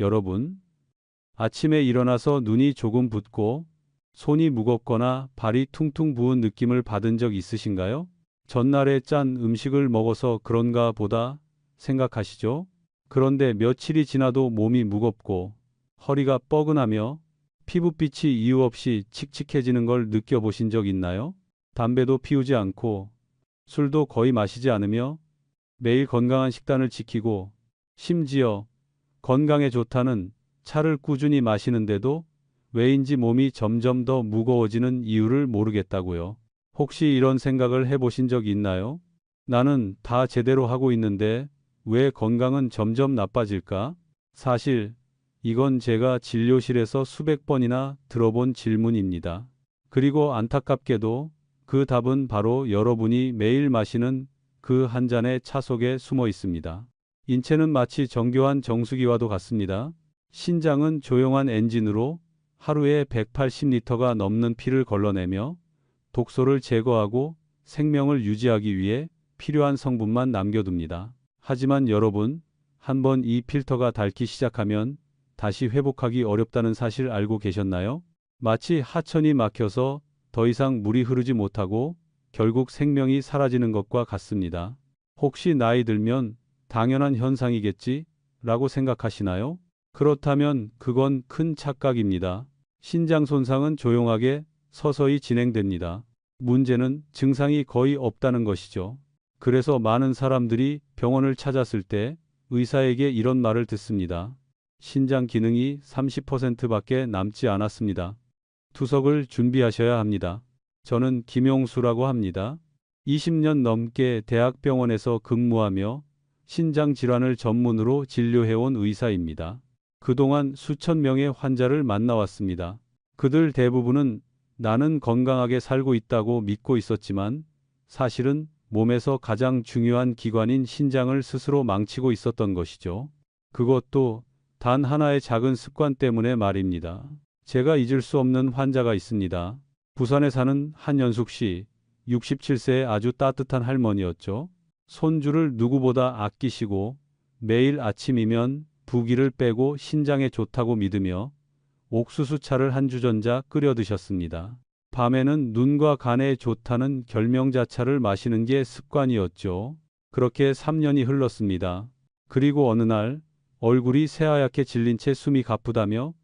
여러분, 아침에 일어나서 눈이 조금 붓고 손이 무겁거나 발이 퉁퉁 부은 느낌을 받은 적 있으신가요? 전날에 짠 음식을 먹어서 그런가 보다 생각하시죠? 그런데 며칠이 지나도 몸이 무겁고 허리가 뻐근하며 피부빛이 이유 없이 칙칙해지는 걸 느껴보신 적 있나요? 담배도 피우지 않고 술도 거의 마시지 않으며 매일 건강한 식단을 지키고 심지어 건강에 좋다는 차를 꾸준히 마시는데도 왜인지 몸이 점점 더 무거워지는 이유를 모르겠다고요. 혹시 이런 생각을 해보신 적 있나요? 나는 다 제대로 하고 있는데 왜 건강은 점점 나빠질까? 사실 이건 제가 진료실에서 수백 번이나 들어본 질문입니다. 그리고 안타깝게도 그 답은 바로 여러분이 매일 마시는 그 한 잔의 차 속에 숨어 있습니다. 인체는 마치 정교한 정수기와도 같습니다. 신장은 조용한 엔진으로 하루에 180리터가 넘는 피를 걸러내며 독소를 제거하고 생명을 유지하기 위해 필요한 성분만 남겨둡니다. 하지만 여러분, 한번 이 필터가 닳기 시작하면 다시 회복하기 어렵다는 사실 알고 계셨나요? 마치 하천이 막혀서 더 이상 물이 흐르지 못하고 결국 생명이 사라지는 것과 같습니다. 혹시 나이 들면 당연한 현상이겠지? 라고 생각하시나요? 그렇다면 그건 큰 착각입니다. 신장 손상은 조용하게 서서히 진행됩니다. 문제는 증상이 거의 없다는 것이죠. 그래서 많은 사람들이 병원을 찾았을 때 의사에게 이런 말을 듣습니다. 신장 기능이 30%밖에 남지 않았습니다. 투석을 준비하셔야 합니다. 저는 김용수라고 합니다. 20년 넘게 대학병원에서 근무하며 신장 질환을 전문으로 진료해온 의사입니다. 그동안 수천 명의 환자를 만나왔습니다. 그들 대부분은 나는 건강하게 살고 있다고 믿고 있었지만 사실은 몸에서 가장 중요한 기관인 신장을 스스로 망치고 있었던 것이죠. 그것도 단 하나의 작은 습관 때문에 말입니다. 제가 잊을 수 없는 환자가 있습니다. 부산에 사는 한연숙 씨, 67세의 아주 따뜻한 할머니였죠. 손주를 누구보다 아끼시고 매일 아침이면 부기를 빼고 신장에 좋다고 믿으며 옥수수차를 한 주전자 끓여 드셨습니다. 밤에는 눈과 간에 좋다는 결명자차를 마시는 게 습관이었죠. 그렇게 3년이 흘렀습니다. 그리고 어느 날 얼굴이 새하얗게 질린 채 숨이 가쁘다며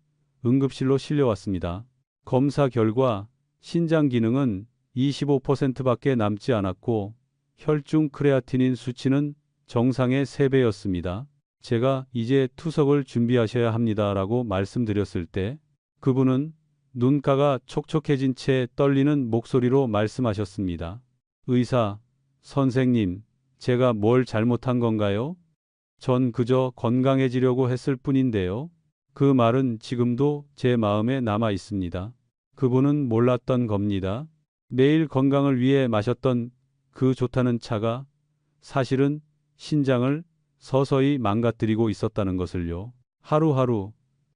응급실로 실려왔습니다. 검사 결과 신장 기능은 25%밖에 남지 않았고 혈중 크레아티닌 수치는 정상의 3배였습니다. 제가 이제 투석을 준비하셔야 합니다라고 말씀드렸을 때 그분은 눈가가 촉촉해진 채 떨리는 목소리로 말씀하셨습니다. 의사, 선생님, 제가 뭘 잘못한 건가요? 전 그저 건강해지려고 했을 뿐인데요. 그 말은 지금도 제 마음에 남아 있습니다. 그분은 몰랐던 겁니다. 매일 건강을 위해 마셨던 그 좋다는 차가 사실은 신장을 서서히 망가뜨리고 있었다는 것을요. 하루하루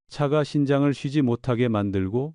차가 신장을 쉬지 못하게 만들고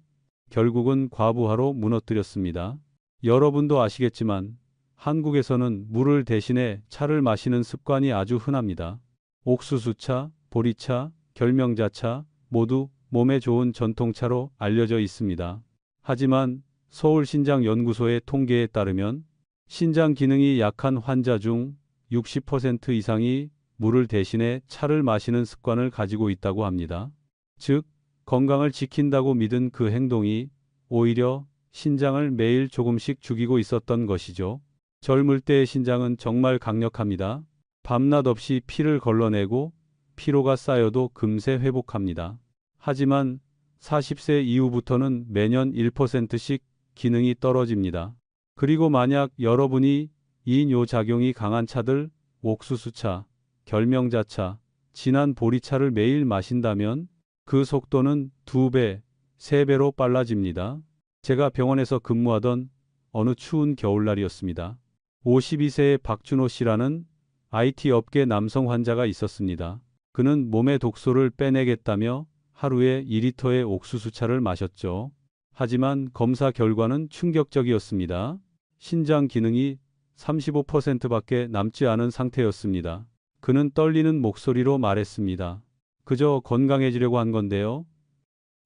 결국은 과부하로 무너뜨렸습니다. 여러분도 아시겠지만 한국에서는 물을 대신해 차를 마시는 습관이 아주 흔합니다. 옥수수차, 보리차, 결명자차 모두 몸에 좋은 전통차로 알려져 있습니다. 하지만 서울신장연구소의 통계에 따르면 신장 기능이 약한 환자 중 60% 이상이 물을 대신해 차를 마시는 습관을 가지고 있다고 합니다. 즉, 건강을 지킨다고 믿은 그 행동이 오히려 신장을 매일 조금씩 죽이고 있었던 것이죠. 젊을 때의 신장은 정말 강력합니다. 밤낮 없이 피를 걸러내고 피로가 쌓여도 금세 회복합니다. 하지만 40세 이후부터는 매년 1%씩 기능이 떨어집니다. 그리고 만약 여러분이 이뇨작용이 강한 차들, 옥수수차, 결명자차, 진한 보리차를 매일 마신다면 그 속도는 2배, 3배로 빨라집니다. 제가 병원에서 근무하던 어느 추운 겨울날이었습니다. 52세의 박준호 씨라는 IT 업계 남성 환자가 있었습니다. 그는 몸의 독소를 빼내겠다며 하루에 2리터의 옥수수차를 마셨죠. 하지만 검사 결과는 충격적이었습니다. 신장 기능이 35%밖에 남지 않은 상태였습니다. 그는 떨리는 목소리로 말했습니다. 그저 건강해지려고 한 건데요.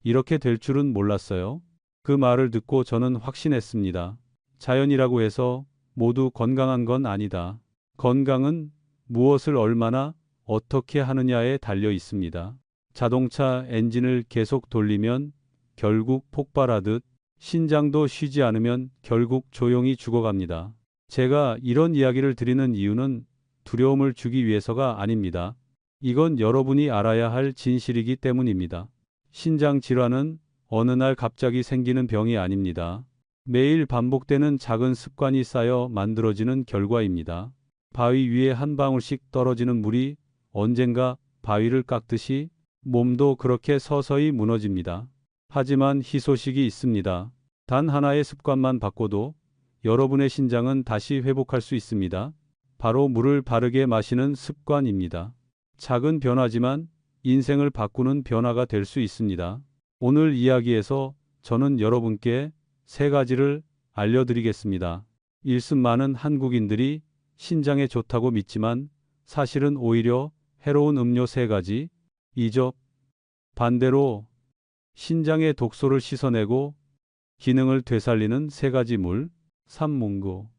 이렇게 될 줄은 몰랐어요. 그 말을 듣고 저는 확신했습니다. 자연이라고 해서 모두 건강한 건 아니다. 건강은 무엇을 얼마나 어떻게 하느냐에 달려 있습니다. 자동차 엔진을 계속 돌리면 결국 폭발하듯 신장도 쉬지 않으면 결국 조용히 죽어갑니다. 제가 이런 이야기를 드리는 이유는 두려움을 주기 위해서가 아닙니다. 이건 여러분이 알아야 할 진실이기 때문입니다. 신장 질환은 어느 날 갑자기 생기는 병이 아닙니다. 매일 반복되는 작은 습관이 쌓여 만들어지는 결과입니다. 바위 위에 한 방울씩 떨어지는 물이 언젠가 바위를 깎듯이 몸도 그렇게 서서히 무너집니다. 하지만 희소식이 있습니다. 단 하나의 습관만 바꿔도 여러분의 신장은 다시 회복할 수 있습니다. 바로 물을 바르게 마시는 습관입니다. 작은 변화지만 인생을 바꾸는 변화가 될 수 있습니다. 오늘 이야기에서 저는 여러분께 세 가지를 알려드리겠습니다. 일습 많은 한국인들이 신장에 좋다고 믿지만 사실은 오히려 해로운 음료 세 가지. 이죠. 반대로 신장의 독소를 씻어내고 기능을 되살리는 세 가지 물. 삼문구.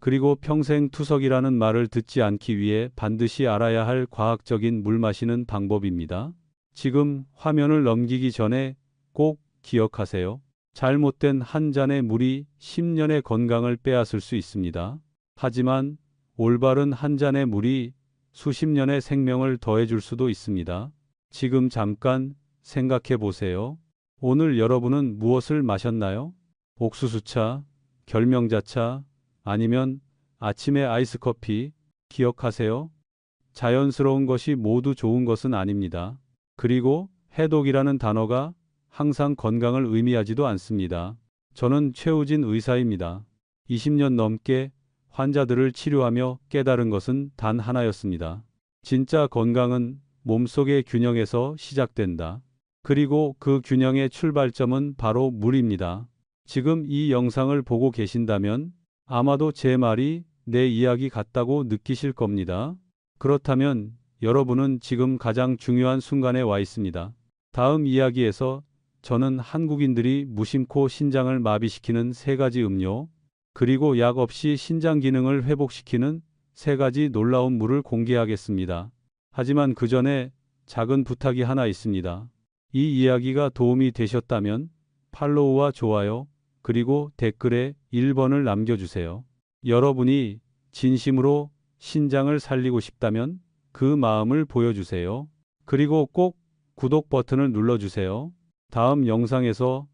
그리고 평생 투석이라는 말을 듣지 않기 위해 반드시 알아야 할 과학적인 물 마시는 방법입니다. 지금 화면을 넘기기 전에 꼭 기억하세요. 잘못된 한 잔의 물이 10년의 건강을 빼앗을 수 있습니다. 하지만 올바른 한 잔의 물이 수십 년의 생명을 더해줄 수도 있습니다. 지금 잠깐 생각해 보세요. 오늘 여러분은 무엇을 마셨나요? 옥수수차, 결명자차, 아니면 아침에 아이스커피. 기억하세요. 자연스러운 것이 모두 좋은 것은 아닙니다. 그리고 해독이라는 단어가 항상 건강을 의미하지도 않습니다. 저는 최우진 의사입니다. 20년 넘게 환자들을 치료하며 깨달은 것은 단 하나였습니다. 진짜 건강은 몸속의 균형에서 시작된다. 그리고 그 균형의 출발점은 바로 물입니다. 지금 이 영상을 보고 계신다면 아마도 제 말이 내 이야기 같다고 느끼실 겁니다. 그렇다면 여러분은 지금 가장 중요한 순간에 와 있습니다. 다음 이야기에서 저는 한국인들이 무심코 신장을 마비시키는 세 가지 음료, 그리고 약 없이 신장 기능을 회복시키는 세 가지 놀라운 물을 공개하겠습니다. 하지만 그 전에 작은 부탁이 하나 있습니다. 이 이야기가 도움이 되셨다면 팔로우와 좋아요, 그리고 댓글에 1번을 남겨주세요. 여러분이 진심으로 신장을 살리고 싶다면 그 마음을 보여주세요. 그리고 꼭 구독 버튼을 눌러주세요. 다음 영상에서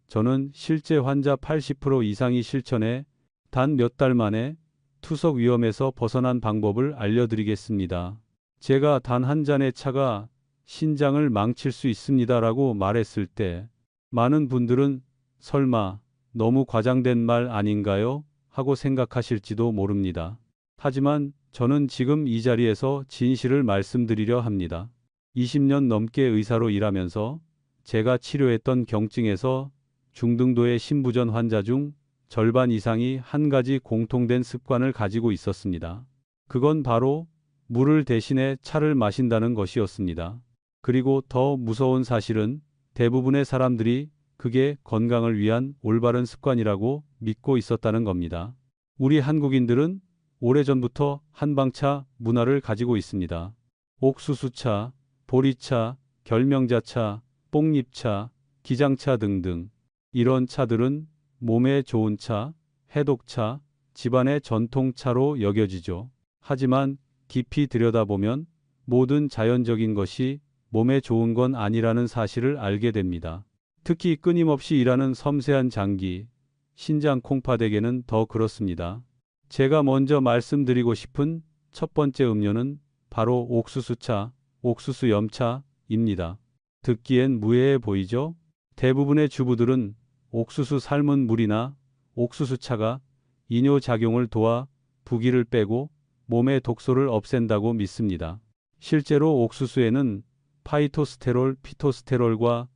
저는 실제 환자 80% 이상이 실천해 단 몇 달 만에 투석 위험에서 벗어난 방법을 알려드리겠습니다. 제가 단 한 잔의 차가 신장을 망칠 수 있습니다라고 말했을 때 많은 분들은 설마 너무 과장된 말 아닌가요? 하고 생각하실지도 모릅니다. 하지만 저는 지금 이 자리에서 진실을 말씀드리려 합니다. 20년 넘게 의사로 일하면서 제가 치료했던 경증에서 중등도의 신부전 환자 중 절반 이상이 한 가지 공통된 습관을 가지고 있었습니다. 그건 바로 물을 대신해 차를 마신다는 것이었습니다. 그리고 더 무서운 사실은 대부분의 사람들이 그게 건강을 위한 올바른 습관이라고 믿고 있었다는 겁니다. 우리 한국인들은 오래전부터 한방차 문화를 가지고 있습니다. 옥수수차, 보리차, 결명자차, 뽕잎차, 기장차 등등. 이런 차들은 몸에 좋은 차, 해독차, 집안의 전통차로 여겨지죠. 하지만 깊이 들여다보면 모든 자연적인 것이 몸에 좋은 건 아니라는 사실을 알게 됩니다. 특히 끊임없이 일하는 섬세한 장기, 신장 콩팥에게는 더 그렇습니다. 제가 먼저 말씀드리고 싶은 첫 번째 음료는 바로 옥수수차, 옥수수 염차입니다. 듣기엔 무해해 보이죠? 대부분의 주부들은 옥수수 삶은 물이나 옥수수차가 이뇨작용을 도와 부기를 빼고 몸의 독소를 없앤다고 믿습니다. 실제로 옥수수에는 파이토스테롤, 피토스테롤과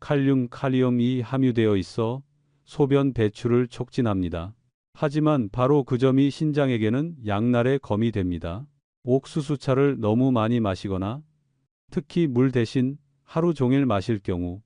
칼륨, 카리움이 함유되어 있어 소변 배출을 촉진합니다. 하지만 바로 그 점이 신장에게는 양날의 검이 됩니다. 옥수수차를 너무 많이 마시거나 특히 물 대신 하루 종일 마실 경우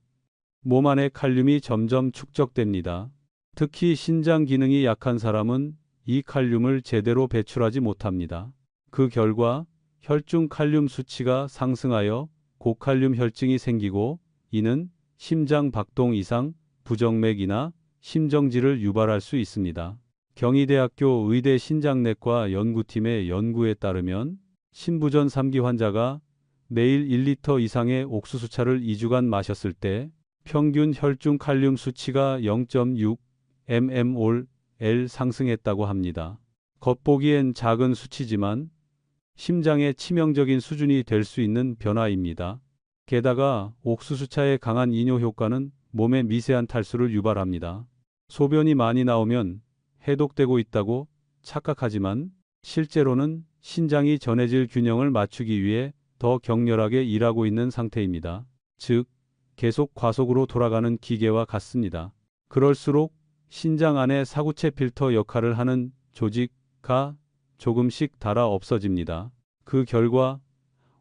몸 안에 칼륨이 점점 축적됩니다. 특히 신장 기능이 약한 사람은 이 칼륨을 제대로 배출하지 못합니다. 그 결과 혈중 칼륨 수치가 상승하여 고칼륨 혈증이 생기고 이는 심장 박동 이상, 부정맥이나 심정지를 유발할 수 있습니다. 경희대학교 의대 신장내과 연구팀의 연구에 따르면 신부전 3기 환자가 매일 1리터 이상의 옥수수차를 2주간 마셨을 때 평균 혈중 칼륨 수치가 0.6 mmol 상승했다고 합니다. 겉보기엔 작은 수치지만 심장에 치명적인 수준이 될 수 있는 변화입니다. 게다가 옥수수차의 강한 이뇨 효과는 몸에 미세한 탈수를 유발합니다. 소변이 많이 나오면 해독되고 있다고 착각하지만 실제로는 신장이 전해질 균형을 맞추기 위해 더 격렬하게 일하고 있는 상태입니다. 즉, 계속 과속으로 돌아가는 기계와 같습니다. 그럴수록 신장 안에 사구체 필터 역할을 하는 조직가 조금씩 닳아 없어집니다. 그 결과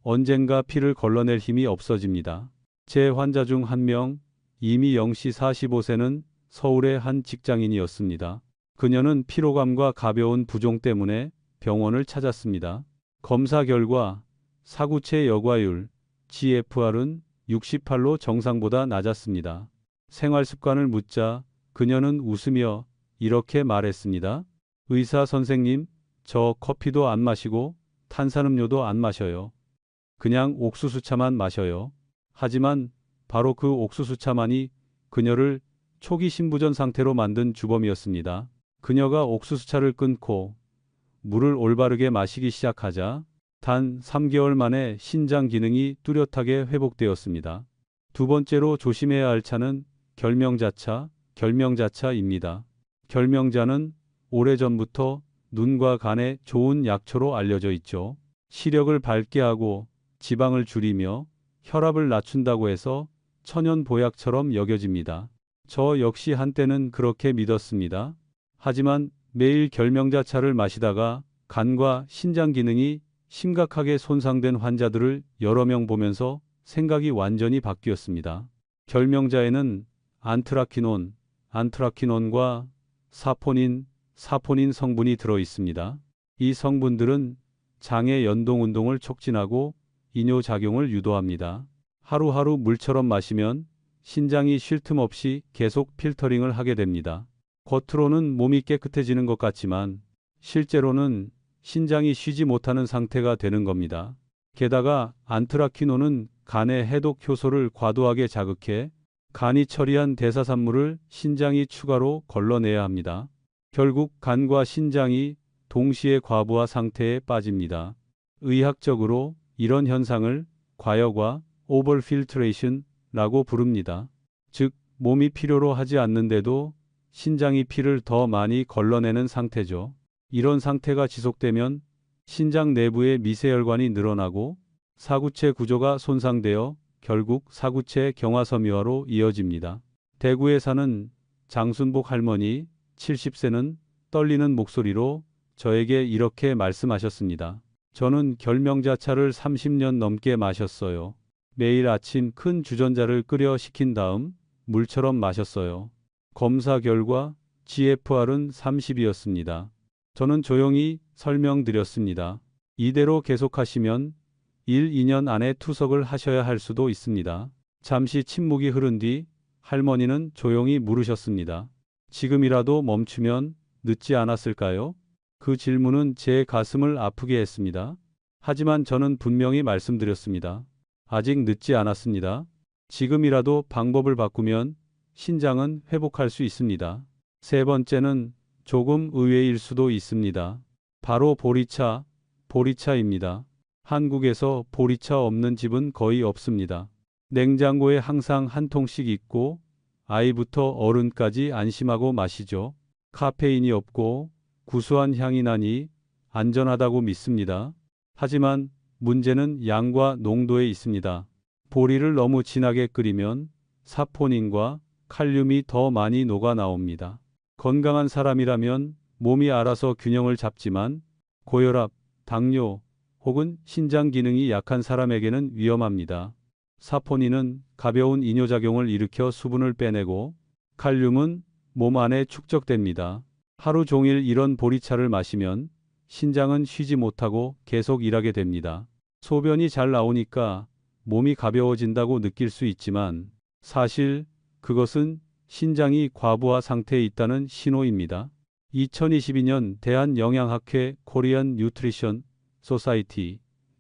언젠가 피를 걸러낼 힘이 없어집니다. 제 환자 중 한 명, 이미영 씨 45세는 서울의 한 직장인이었습니다. 그녀는 피로감과 가벼운 부종 때문에 병원을 찾았습니다. 검사 결과 사구체 여과율 GFR은 68로 정상보다 낮았습니다. 생활 습관을 묻자 그녀는 웃으며 이렇게 말했습니다. 의사 선생님, 저 커피도 안 마시고 탄산음료도 안 마셔요. 그냥 옥수수차만 마셔요. 하지만 바로 그 옥수수차만이 그녀를 초기 신부전 상태로 만든 주범이었습니다. 그녀가 옥수수차를 끊고 물을 올바르게 마시기 시작하자 단 3개월 만에 신장 기능이 뚜렷하게 회복되었습니다. 두 번째로 조심해야 할 차는 결명자차입니다. 결명자는 오래전부터 눈과 간에 좋은 약초로 알려져 있죠. 시력을 밝게 하고 지방을 줄이며 혈압을 낮춘다고 해서 천연 보약처럼 여겨집니다. 저 역시 한때는 그렇게 믿었습니다. 하지만 매일 결명자차를 마시다가 간과 신장 기능이 심각하게 손상된 환자들을 여러 명 보면서 생각이 완전히 바뀌었습니다. 결명자에는 안트라키논과 사포닌 성분이 들어 있습니다. 이 성분들은 장의 연동 운동을 촉진하고 이뇨 작용을 유도합니다. 하루하루 물처럼 마시면 신장이 쉴 틈 없이 계속 필터링을 하게 됩니다. 겉으로는 몸이 깨끗해지는 것 같지만 실제로는 신장이 쉬지 못하는 상태가 되는 겁니다. 게다가 안트라키논은 간의 해독 효소를 과도하게 자극해 간이 처리한 대사산물을 신장이 추가로 걸러내야 합니다. 결국 간과 신장이 동시에 과부하 상태에 빠집니다. 의학적으로 이런 현상을 과여과 오버필트레이션라고 부릅니다. 즉, 몸이 필요로 하지 않는데도 신장이 피를 더 많이 걸러내는 상태죠. 이런 상태가 지속되면 신장 내부의 미세혈관이 늘어나고 사구체 구조가 손상되어 결국 사구체 경화섬유화로 이어집니다. 대구에 사는 장순복 할머니 70세는 떨리는 목소리로 저에게 이렇게 말씀하셨습니다. 저는 결명자차를 30년 넘게 마셨어요. 매일 아침 큰 주전자를 끓여 식힌 다음 물처럼 마셨어요. 검사 결과 GFR은 30이었습니다. 저는 조용히 설명드렸습니다. 이대로 계속하시면 1, 2년 안에 투석을 하셔야 할 수도 있습니다. 잠시 침묵이 흐른 뒤 할머니는 조용히 물으셨습니다. 지금이라도 멈추면 늦지 않았을까요? 그 질문은 제 가슴을 아프게 했습니다. 하지만 저는 분명히 말씀드렸습니다. 아직 늦지 않았습니다. 지금이라도 방법을 바꾸면 신장은 회복할 수 있습니다. 세 번째는 조금 의외일 수도 있습니다. 바로 보리차입니다. 한국에서 보리차 없는 집은 거의 없습니다. 냉장고에 항상 한 통씩 있고 아이부터 어른까지 안심하고 마시죠. 카페인이 없고 구수한 향이 나니 안전하다고 믿습니다. 하지만 문제는 양과 농도에 있습니다. 보리를 너무 진하게 끓이면 사포닌과 칼륨이 더 많이 녹아 나옵니다. 건강한 사람이라면 몸이 알아서 균형을 잡지만 고혈압, 당뇨 혹은 신장 기능이 약한 사람에게는 위험합니다. 사포닌은 가벼운 이뇨작용을 일으켜 수분을 빼내고 칼륨은 몸 안에 축적됩니다. 하루 종일 이런 보리차를 마시면 신장은 쉬지 못하고 계속 일하게 됩니다. 소변이 잘 나오니까 몸이 가벼워진다고 느낄 수 있지만 사실 그것은 신장이 과부하 상태에 있다는 신호입니다. 2022년 대한영양학회 코리안 뉴트리션 소사이티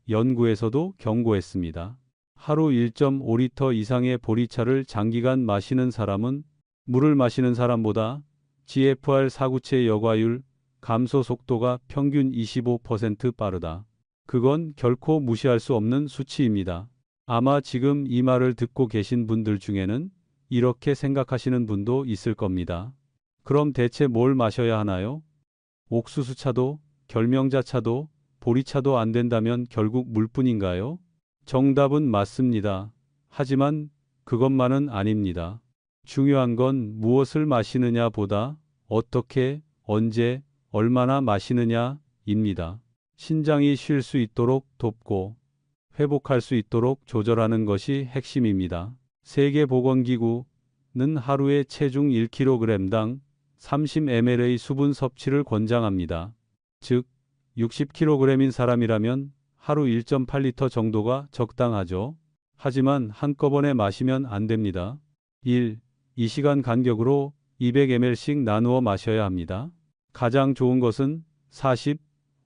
연구에서도 경고했습니다. 하루 1.5리터 이상의 보리차를 장기간 마시는 사람은 물을 마시는 사람보다 GFR 사구체 여과율 감소 속도가 평균 25% 빠르다. 그건 결코 무시할 수 없는 수치입니다. 아마 지금 이 말을 듣고 계신 분들 중에는 이렇게 생각하시는 분도 있을 겁니다. 그럼 대체 뭘 마셔야 하나요? 옥수수차도, 결명자차도, 보리차도 안 된다면 결국 물뿐인가요? 정답은 맞습니다. 하지만 그것만은 아닙니다. 중요한 건 무엇을 마시느냐 보다 어떻게, 언제, 얼마나 마시느냐입니다. 신장이 쉴 수 있도록 돕고 회복할 수 있도록 조절하는 것이 핵심입니다. 세계보건기구는 하루에 체중 1kg당 30ml의 수분 섭취를 권장합니다. 즉, 60kg인 사람이라면 하루 1.8리터 정도가 적당하죠. 하지만 한꺼번에 마시면 안 됩니다. 1. 2시간 간격으로 200ml씩 나누어 마셔야 합니다. 가장 좋은 것은 40,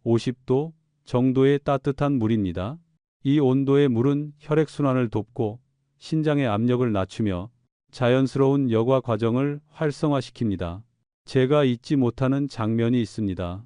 50도 정도의 따뜻한 물입니다. 이 온도의 물은 혈액순환을 돕고 신장의 압력을 낮추며 자연스러운 여과 과정을 활성화시킵니다. 제가 잊지 못하는 장면이 있습니다.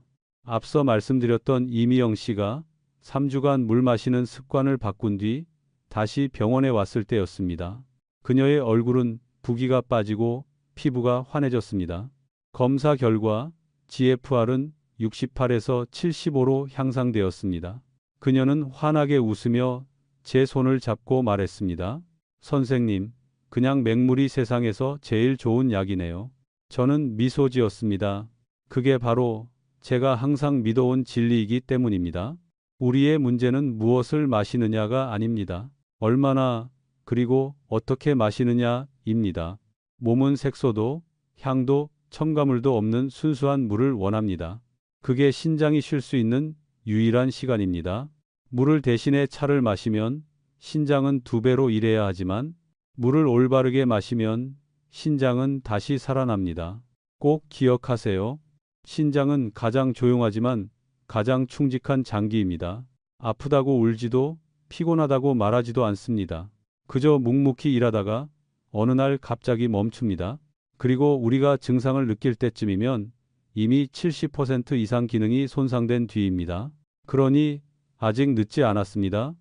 앞서 말씀드렸던 이미영 씨가 3주간 물 마시는 습관을 바꾼 뒤 다시 병원에 왔을 때였습니다. 그녀의 얼굴은 부기가 빠지고 피부가 환해졌습니다. 검사 결과 GFR은 68에서 75로 향상되었습니다. 그녀는 환하게 웃으며 제 손을 잡고 말했습니다. 선생님, 그냥 맹물이 세상에서 제일 좋은 약이네요. 저는 미소 지었습니다. 그게 바로 제가 항상 믿어온 진리이기 때문입니다. 우리의 문제는 무엇을 마시느냐가 아닙니다. 얼마나 그리고 어떻게 마시느냐입니다. 몸은 색소도 향도 첨가물도 없는 순수한 물을 원합니다. 그게 신장이 쉴 수 있는 유일한 시간입니다. 물을 대신에 차를 마시면 신장은 2배로 일해야 하지만 물을 올바르게 마시면 신장은 다시 살아납니다. 꼭 기억하세요. 신장은 가장 조용하지만 가장 충직한 장기입니다. 아프다고 울지도 피곤하다고 말하지도 않습니다. 그저 묵묵히 일하다가 어느 날 갑자기 멈춥니다. 그리고 우리가 증상을 느낄 때쯤이면 이미 70% 이상 기능이 손상된 뒤입니다. 그러니 아직 늦지 않았습니다.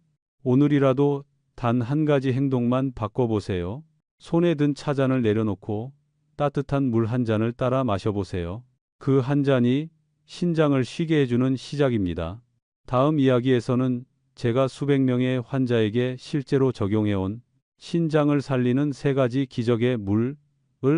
오늘이라도 단 한 가지 행동만 바꿔보세요. 손에 든 차잔을 내려놓고 따뜻한 물 한 잔을 따라 마셔보세요. 그 한 잔이 신장을 쉬게 해주는 시작입니다. 다음 이야기에서는 제가 수백 명의 환자에게 실제로 적용해온 신장을 살리는 3가지 기적의 물을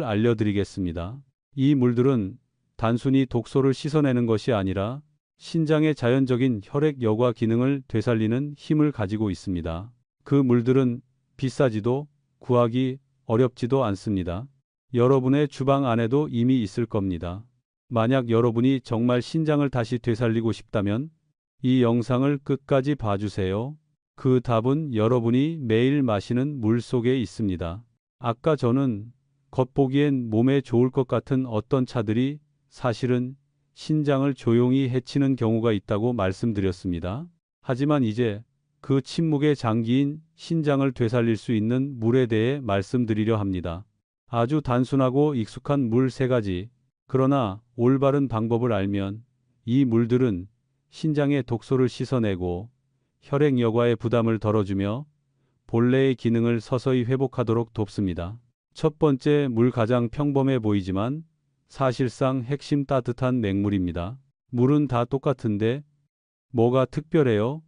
알려드리겠습니다. 이 물들은 단순히 독소를 씻어내는 것이 아니라 신장의 자연적인 혈액 여과 기능을 되살리는 힘을 가지고 있습니다. 그 물들은 비싸지도 구하기 어렵지도 않습니다. 여러분의 주방 안에도 이미 있을 겁니다. 만약 여러분이 정말 신장을 다시 되살리고 싶다면 이 영상을 끝까지 봐주세요. 그 답은 여러분이 매일 마시는 물 속에 있습니다. 아까 저는 겉보기엔 몸에 좋을 것 같은 어떤 차들이 사실은 신장을 조용히 해치는 경우가 있다고 말씀드렸습니다. 하지만 이제 그 침묵의 장기인 신장을 되살릴 수 있는 물에 대해 말씀드리려 합니다. 아주 단순하고 익숙한 물 3가지. 그러나 올바른 방법을 알면 이 물들은 신장의 독소를 씻어내고 혈액 여과의 부담을 덜어주며 본래의 기능을 서서히 회복하도록 돕습니다. 첫 번째, 물 가장 평범해 보이지만 사실상 핵심 따뜻한 맹물입니다. 물은 다 똑같은데 뭐가 특별해요?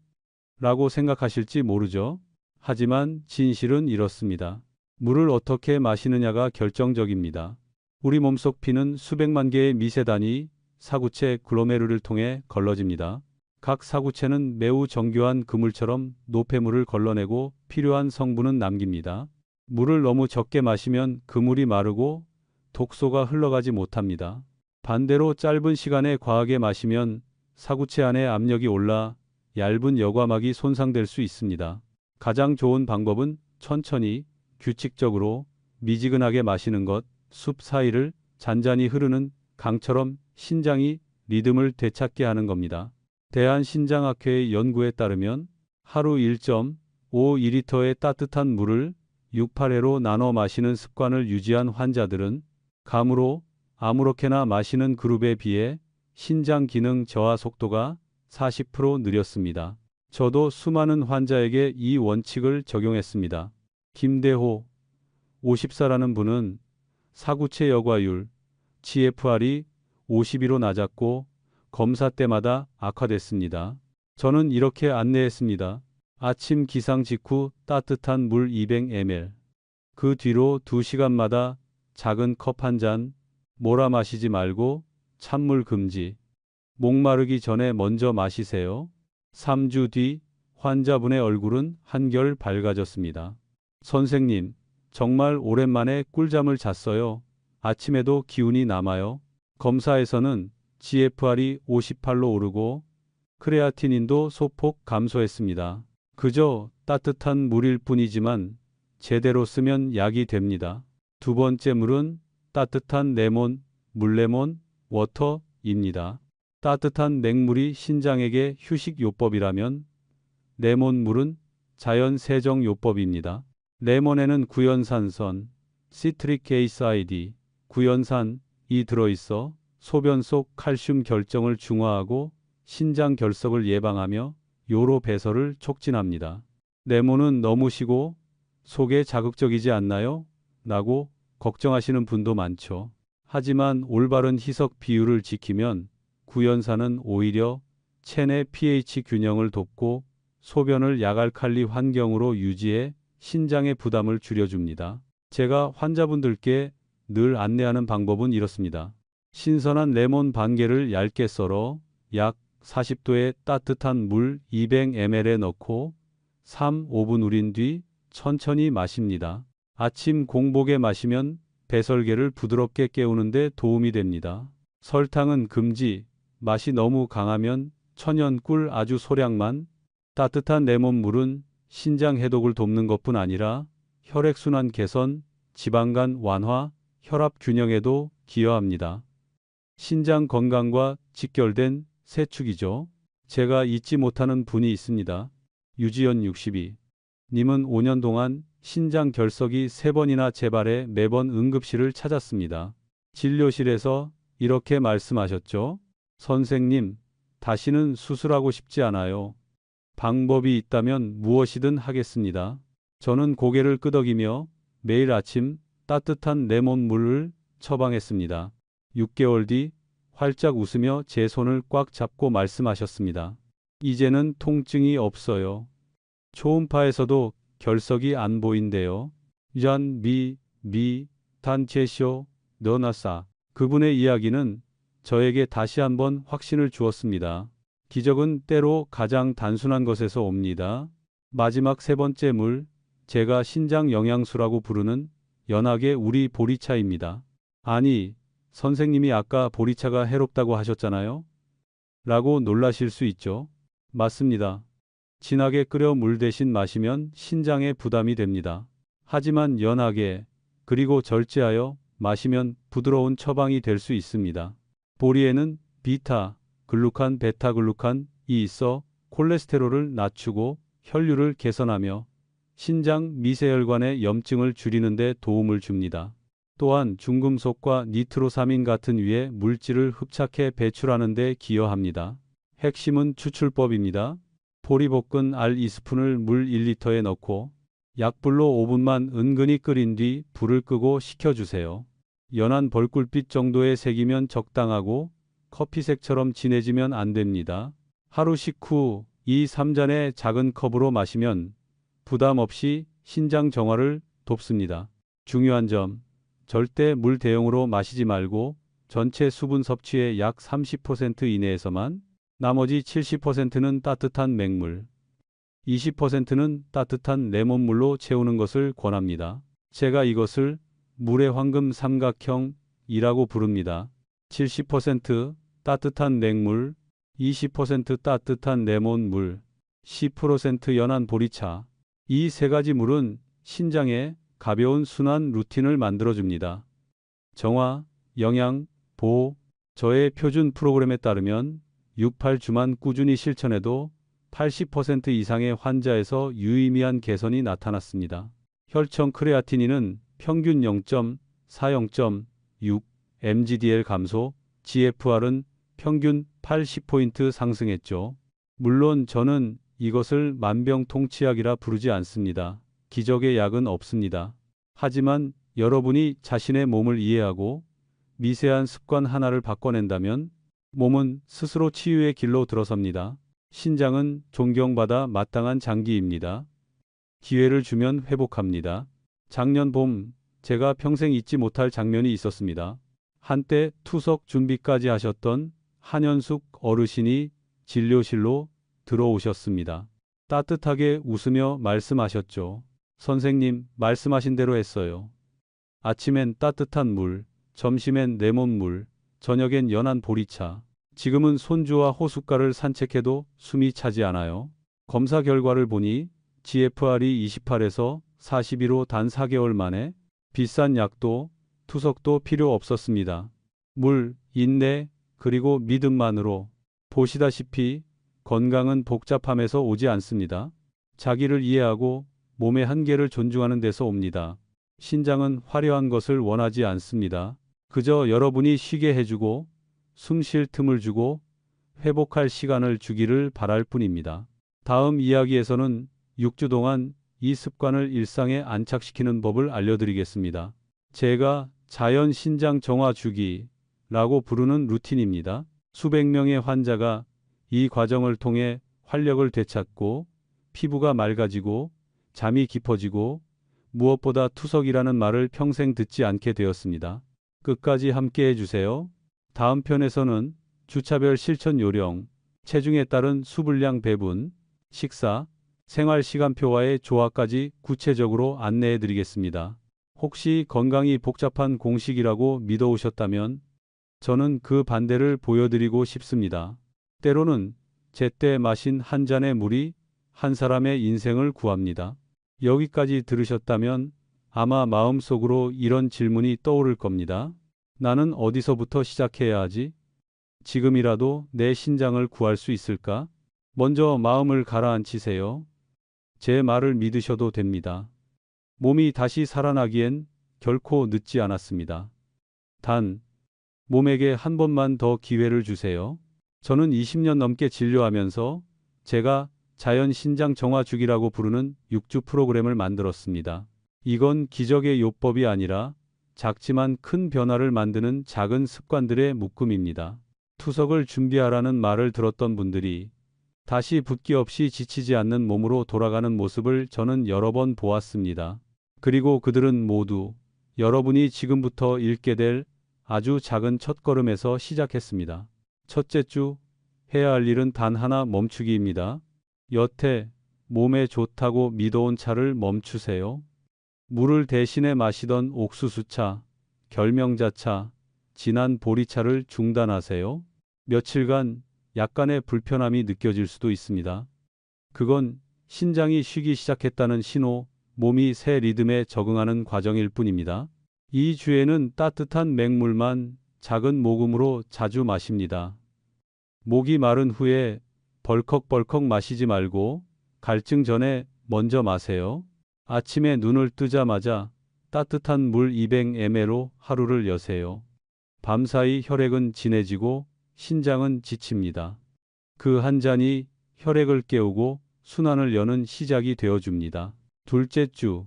라고 생각하실지 모르죠. 하지만 진실은 이렇습니다. 물을 어떻게 마시느냐가 결정적입니다. 우리 몸속 피는 수백만 개의 미세단위 사구체 글로메룰을 통해 걸러집니다. 각 사구체는 매우 정교한 그물처럼 노폐물을 걸러내고 필요한 성분은 남깁니다. 물을 너무 적게 마시면 그물이 마르고 독소가 흘러가지 못합니다. 반대로 짧은 시간에 과하게 마시면 사구체 안에 압력이 올라 얇은 여과막이 손상될 수 있습니다. 가장 좋은 방법은 천천히 규칙적으로 미지근하게 마시는 것, 숲 사이를 잔잔히 흐르는 강처럼 신장이 리듬을 되찾게 하는 겁니다. 대한신장학회의 연구에 따르면 하루 1.5리터의 따뜻한 물을 6~8회로 나눠 마시는 습관을 유지한 환자들은 감으로 아무렇게나 마시는 그룹에 비해 신장 기능 저하 속도가 40% 느렸습니다. 저도 수많은 환자에게 이 원칙을 적용했습니다. 김대호 50사라는 분은 사구체 여과율 GFR이 52로 낮았고 검사 때마다 악화됐습니다. 저는 이렇게 안내했습니다. 아침 기상 직후 따뜻한 물 200ml. 그 뒤로 2시간마다 작은 컵 한 잔 몰아 마시지 말고 찬물 금지. 목마르기 전에 먼저 마시세요. 3주 뒤 환자분의 얼굴은 한결 밝아졌습니다. 선생님, 정말 오랜만에 꿀잠을 잤어요. 아침에도 기운이 남아요. 검사에서는 GFR이 58로 오르고 크레아티닌도 소폭 감소했습니다. 그저 따뜻한 물일 뿐이지만 제대로 쓰면 약이 됩니다. 두 번째 물은 따뜻한 레몬, 물레몬, 워터입니다. 따뜻한 냉물이 신장에게 휴식요법이라면 레몬물은 자연 세정요법입니다. 레몬에는 구연산선, 시트릭 애시드, 구연산이 들어있어 소변 속 칼슘 결정을 중화하고 신장 결석을 예방하며 요로 배설을 촉진합니다. 레몬은 너무 시고 속에 자극적이지 않나요? 라고 걱정하시는 분도 많죠. 하지만 올바른 희석 비율을 지키면 구연산은 오히려 체내 pH 균형을 돕고 소변을 약알칼리 환경으로 유지해 신장의 부담을 줄여줍니다. 제가 환자분들께 늘 안내하는 방법은 이렇습니다. 신선한 레몬 반 개를 얇게 썰어 약 40도의 따뜻한 물 200ml에 넣고 3~5분 우린 뒤 천천히 마십니다. 아침 공복에 마시면 배설계를 부드럽게 깨우는 데 도움이 됩니다. 설탕은 금지, 맛이 너무 강하면 천연 꿀 아주 소량만. 따뜻한 레몬물은 신장 해독을 돕는 것뿐 아니라 혈액순환 개선, 지방간 완화, 혈압 균형에도 기여합니다. 신장 건강과 직결된 세축이죠. 제가 잊지 못하는 분이 있습니다. 유지연 62. 님은 5년 동안 신장 결석이 3번이나 재발해 매번 응급실을 찾았습니다. 진료실에서 이렇게 말씀하셨죠. 선생님, 다시는 수술하고 싶지 않아요. 방법이 있다면 무엇이든 하겠습니다. 저는 고개를 끄덕이며 매일 아침 따뜻한 레몬물을 처방했습니다. 6개월 뒤 활짝 웃으며 제 손을 꽉 잡고 말씀하셨습니다. 이제는 통증이 없어요. 초음파에서도 결석이 안 보인대요. 단체쇼 너나사. 그분의 이야기는 저에게 다시 한번 확신을 주었습니다. 기적은 때로 가장 단순한 것에서 옵니다. 마지막 세 번째 물, 제가 신장 영양수라고 부르는 연하게 우리 보리차입니다. 아니, 선생님이 아까 보리차가 해롭다고 하셨잖아요? 라고 놀라실 수 있죠. 맞습니다. 진하게 끓여 물 대신 마시면 신장에 부담이 됩니다. 하지만 연하게 그리고 절제하여 마시면 부드러운 처방이 될 수 있습니다. 보리에는 비타, 글루칸, 베타글루칸이 있어 콜레스테롤을 낮추고 혈류를 개선하며 신장 미세혈관의 염증을 줄이는 데 도움을 줍니다. 또한 중금속과 니트로사민 같은 유해 물질을 흡착해 배출하는 데 기여합니다. 핵심은 추출법입니다. 보리볶은 알 2스푼을 물 1리터에 넣고 약불로 5분만 은근히 끓인 뒤 불을 끄고 식혀주세요. 연한 벌꿀빛 정도의 색이면 적당하고 커피색처럼 진해지면 안 됩니다. 하루 식후 2~3잔의 작은 컵으로 마시면 부담 없이 신장 정화를 돕습니다. 중요한 점, 절대 물 대용으로 마시지 말고 전체 수분 섭취의 약 30% 이내에서만 나머지 70%는 따뜻한 맹물, 20%는 따뜻한 레몬물로 채우는 것을 권합니다. 제가 이것을 물의 황금 삼각형이라고 부릅니다. 70% 따뜻한 맹물, 20% 따뜻한 레몬물, 10% 연한 보리차. 이 세 가지 물은 신장에 가벼운 순환 루틴을 만들어줍니다. 정화, 영양, 보호. 저의 표준 프로그램에 따르면 6, 8주만 꾸준히 실천해도 80% 이상의 환자에서 유의미한 개선이 나타났습니다. 혈청 크레아티닌은 평균 0.4, 0.6 mgdl 감소, GFR은 평균 80포인트 상승했죠. 물론 저는 이것을 만병통치약이라 부르지 않습니다. 기적의 약은 없습니다. 하지만 여러분이 자신의 몸을 이해하고 미세한 습관 하나를 바꿔낸다면 몸은 스스로 치유의 길로 들어섭니다. 신장은 존경받아 마땅한 장기입니다. 기회를 주면 회복합니다. 작년 봄 제가 평생 잊지 못할 장면이 있었습니다. 한때 투석 준비까지 하셨던 한현숙 어르신이 진료실로 들어오셨습니다. 따뜻하게 웃으며 말씀하셨죠. 선생님, 말씀하신 대로 했어요. 아침엔 따뜻한 물, 점심엔 레몬물, 저녁엔 연한 보리차. 지금은 손주와 호숫가를 산책해도 숨이 차지 않아요. 검사 결과를 보니 GFR이 28에서 42로 단 4개월 만에 비싼 약도 투석도 필요 없었습니다. 물, 인내, 그리고 믿음만으로. 보시다시피 건강은 복잡함에서 오지 않습니다. 자기를 이해하고 몸의 한계를 존중하는 데서 옵니다. 신장은 화려한 것을 원하지 않습니다. 그저 여러분이 쉬게 해주고 숨 쉴 틈을 주고 회복할 시간을 주기를 바랄 뿐입니다. 다음 이야기에서는 6주 동안 이 습관을 일상에 안착시키는 법을 알려드리겠습니다. 제가 자연 신장 정화 주기라고 부르는 루틴입니다. 수백 명의 환자가 이 과정을 통해 활력을 되찾고 피부가 맑아지고 잠이 깊어지고 무엇보다 투석이라는 말을 평생 듣지 않게 되었습니다. 끝까지 함께 해주세요. 다음 편에서는 주차별 실천 요령, 체중에 따른 수분량 배분, 식사, 생활 시간표와의 조화까지 구체적으로 안내해 드리겠습니다. 혹시 건강이 복잡한 공식이라고 믿어오셨다면 저는 그 반대를 보여드리고 싶습니다. 때로는 제때 마신 한 잔의 물이 한 사람의 인생을 구합니다. 여기까지 들으셨다면 아마 마음속으로 이런 질문이 떠오를 겁니다. 나는 어디서부터 시작해야 하지? 지금이라도 내 신장을 구할 수 있을까? 먼저 마음을 가라앉히세요. 제 말을 믿으셔도 됩니다. 몸이 다시 살아나기엔 결코 늦지 않았습니다. 단, 몸에게 한 번만 더 기회를 주세요. 저는 20년 넘게 진료하면서 제가 자연 신장 정화 주기라고 부르는 6주 프로그램을 만들었습니다. 이건 기적의 요법이 아니라 작지만 큰 변화를 만드는 작은 습관들의 묶음입니다. 투석을 준비하라는 말을 들었던 분들이 다시 붓기 없이 지치지 않는 몸으로 돌아가는 모습을 저는 여러 번 보았습니다. 그리고 그들은 모두 여러분이 지금부터 읽게 될 아주 작은 첫걸음에서 시작했습니다. 첫째 주, 해야 할 일은 단 하나 멈추기입니다. 여태 몸에 좋다고 믿어온 차를 멈추세요. 물을 대신에 마시던 옥수수차, 결명자차, 진한 보리차를 중단하세요. 며칠간 약간의 불편함이 느껴질 수도 있습니다. 그건 신장이 쉬기 시작했다는 신호, 몸이 새 리듬에 적응하는 과정일 뿐입니다. 이 주에는 따뜻한 맹물만 작은 모금으로 자주 마십니다. 목이 마른 후에 벌컥벌컥 마시지 말고 갈증 전에 먼저 마세요. 아침에 눈을 뜨자마자 따뜻한 물 200ml로 하루를 여세요. 밤사이 혈액은 진해지고 신장은 지칩니다. 그 한 잔이 혈액을 깨우고 순환을 여는 시작이 되어줍니다. 둘째 주,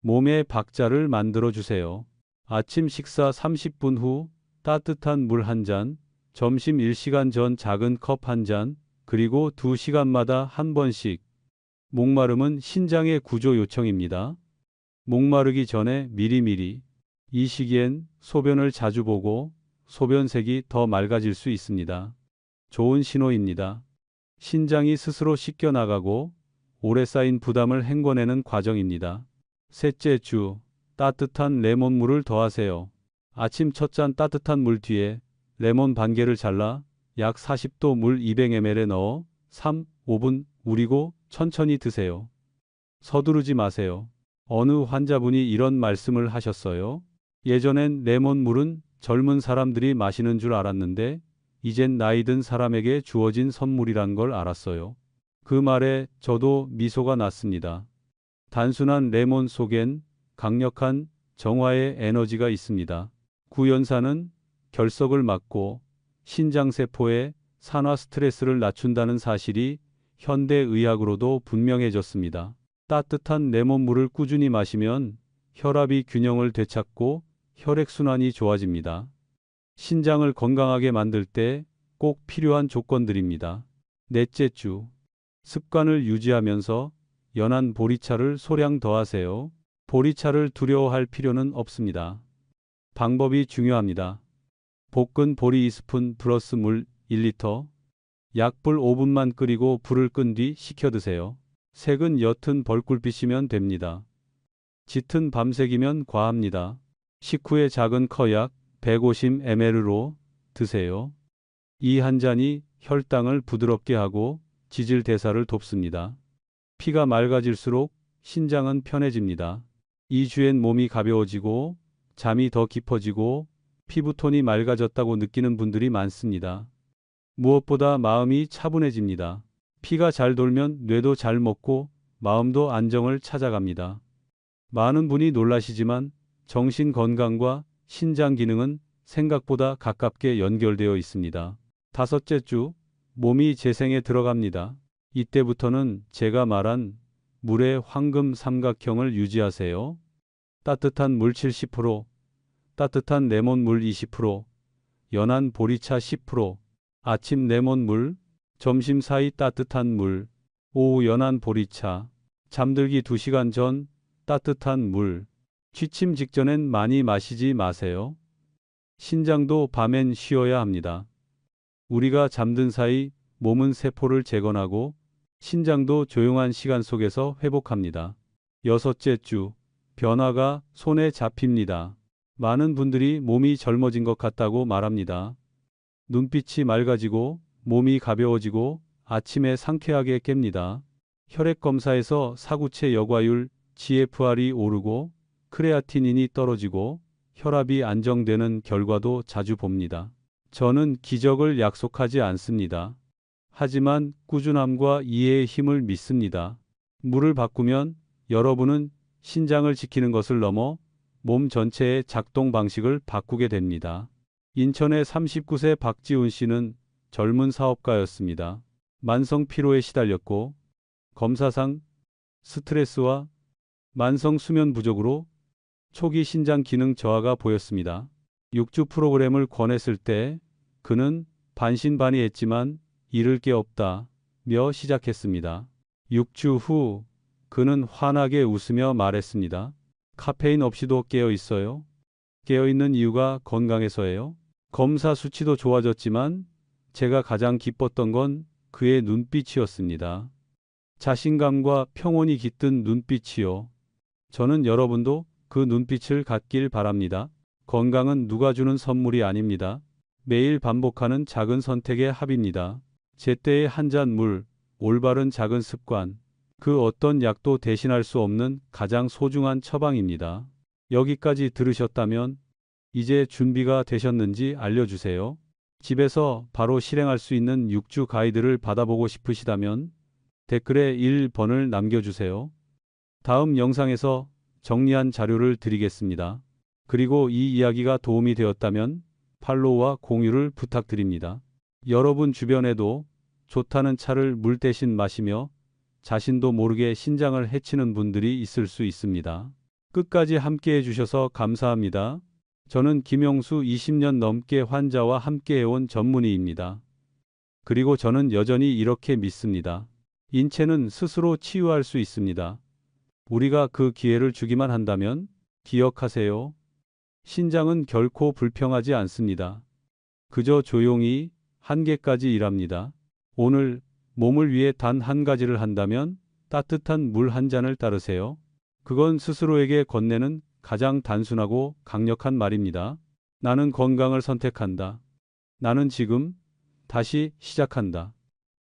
몸에 박자를 만들어주세요. 아침 식사 30분 후 따뜻한 물 한 잔, 점심 1시간 전 작은 컵 한 잔, 그리고 2시간마다 한 번씩. 목마름은 신장의 구조 요청입니다. 목마르기 전에 미리미리. 이 시기엔 소변을 자주 보고 소변색이 더 맑아질 수 있습니다. 좋은 신호입니다. 신장이 스스로 씻겨나가고 오래 쌓인 부담을 헹궈내는 과정입니다. 셋째 주, 따뜻한 레몬물을 더하세요. 아침 첫 잔 따뜻한 물 뒤에 레몬 반 개를 잘라 약 40도 물 200ml에 넣어 3, 5분 우리고 천천히 드세요. 서두르지 마세요. 어느 환자분이 이런 말씀을 하셨어요. 예전엔 레몬물은 젊은 사람들이 마시는 줄 알았는데 이젠 나이 든 사람에게 주어진 선물이란 걸 알았어요. 그 말에 저도 미소가 났습니다. 단순한 레몬 속엔 강력한 정화의 에너지가 있습니다. 구연산은 결석을 막고 신장세포의 산화 스트레스를 낮춘다는 사실이 현대의학으로도 분명해졌습니다. 따뜻한 레몬물을 꾸준히 마시면 혈압이 균형을 되찾고 혈액순환이 좋아집니다. 신장을 건강하게 만들 때 꼭 필요한 조건들입니다. 넷째 주, 습관을 유지하면서 연한 보리차를 소량 더하세요. 보리차를 두려워할 필요는 없습니다. 방법이 중요합니다. 볶은 보리 2스푼 플러스 물 1리터, 약불 5분만 끓이고 불을 끈 뒤 식혀 드세요. 색은 옅은 벌꿀빛이면 됩니다. 짙은 밤색이면 과합니다. 식후에 작은 커약 150ml로 드세요. 이 한 잔이 혈당을 부드럽게 하고 지질 대사를 돕습니다. 피가 맑아질수록 신장은 편해집니다. 이 주엔 몸이 가벼워지고 잠이 더 깊어지고 피부톤이 맑아졌다고 느끼는 분들이 많습니다. 무엇보다 마음이 차분해집니다. 피가 잘 돌면 뇌도 잘 먹고 마음도 안정을 찾아갑니다. 많은 분이 놀라시지만 정신 건강과 신장 기능은 생각보다 가깝게 연결되어 있습니다. 다섯째 주, 몸이 재생에 들어갑니다. 이때부터는 제가 말한 물의 황금 삼각형을 유지하세요. 따뜻한 물 70%, 따뜻한 레몬물 20%, 연한 보리차 10%, 아침 레몬물, 점심 사이 따뜻한 물, 오후 연한 보리차, 잠들기 2시간 전 따뜻한 물, 취침 직전엔 많이 마시지 마세요. 신장도 밤엔 쉬어야 합니다. 우리가 잠든 사이 몸은 세포를 재건하고 신장도 조용한 시간 속에서 회복합니다. 여섯째 주, 변화가 손에 잡힙니다. 많은 분들이 몸이 젊어진 것 같다고 말합니다. 눈빛이 맑아지고 몸이 가벼워지고 아침에 상쾌하게 깹니다. 혈액 검사에서 사구체 여과율 GFR이 오르고 크레아티닌이 떨어지고 혈압이 안정되는 결과도 자주 봅니다. 저는 기적을 약속하지 않습니다. 하지만 꾸준함과 이해의 힘을 믿습니다. 물을 바꾸면 여러분은 신장을 지키는 것을 넘어 몸 전체의 작동 방식을 바꾸게 됩니다. 인천의 39세 박지훈 씨는 젊은 사업가였습니다. 만성 피로에 시달렸고 검사상 스트레스와 만성 수면 부족으로 초기 신장 기능 저하가 보였습니다. 6주 프로그램을 권했을 때 그는 반신반의했지만 잃을 게 없다며 시작했습니다. 6주 후 그는 환하게 웃으며 말했습니다. 카페인 없이도 깨어 있어요. 깨어 있는 이유가 건강해서예요. 검사 수치도 좋아졌지만 제가 가장 기뻤던 건 그의 눈빛이었습니다. 자신감과 평온이 깃든 눈빛이요. 저는 여러분도 그 눈빛을 갖길 바랍니다. 건강은 누가 주는 선물이 아닙니다. 매일 반복하는 작은 선택의 합입니다. 제때의 한 잔 물, 올바른 작은 습관, 그 어떤 약도 대신할 수 없는 가장 소중한 처방입니다. 여기까지 들으셨다면 이제 준비가 되셨는지 알려주세요. 집에서 바로 실행할 수 있는 6주 가이드를 받아보고 싶으시다면 댓글에 1번을 남겨주세요. 다음 영상에서 정리한 자료를 드리겠습니다. 그리고 이 이야기가 도움이 되었다면 팔로우와 공유를 부탁드립니다. 여러분 주변에도 좋다는 차를 물 대신 마시며 자신도 모르게 신장을 해치는 분들이 있을 수 있습니다. 끝까지 함께 해주셔서 감사합니다. 저는 김용수 20년 넘게 환자와 함께 해온 전문의입니다. 그리고 저는 여전히 이렇게 믿습니다. 인체는 스스로 치유할 수 있습니다. 우리가 그 기회를 주기만 한다면 기억하세요. 신장은 결코 불평하지 않습니다. 그저 조용히 한계까지 일합니다. 오늘 몸을 위해 단 한 가지를 한다면 따뜻한 물 한 잔을 따르세요. 그건 스스로에게 건네는 가장 단순하고 강력한 말입니다. 나는 건강을 선택한다. 나는 지금 다시 시작한다.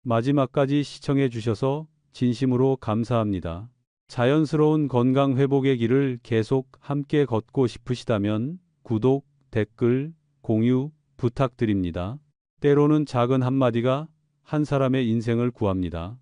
마지막까지 시청해 주셔서 진심으로 감사합니다. 자연스러운 건강 회복의 길을 계속 함께 걷고 싶으시다면 구독, 댓글, 공유 부탁드립니다. 때로는 작은 한마디가 한 사람의 인생을 구합니다.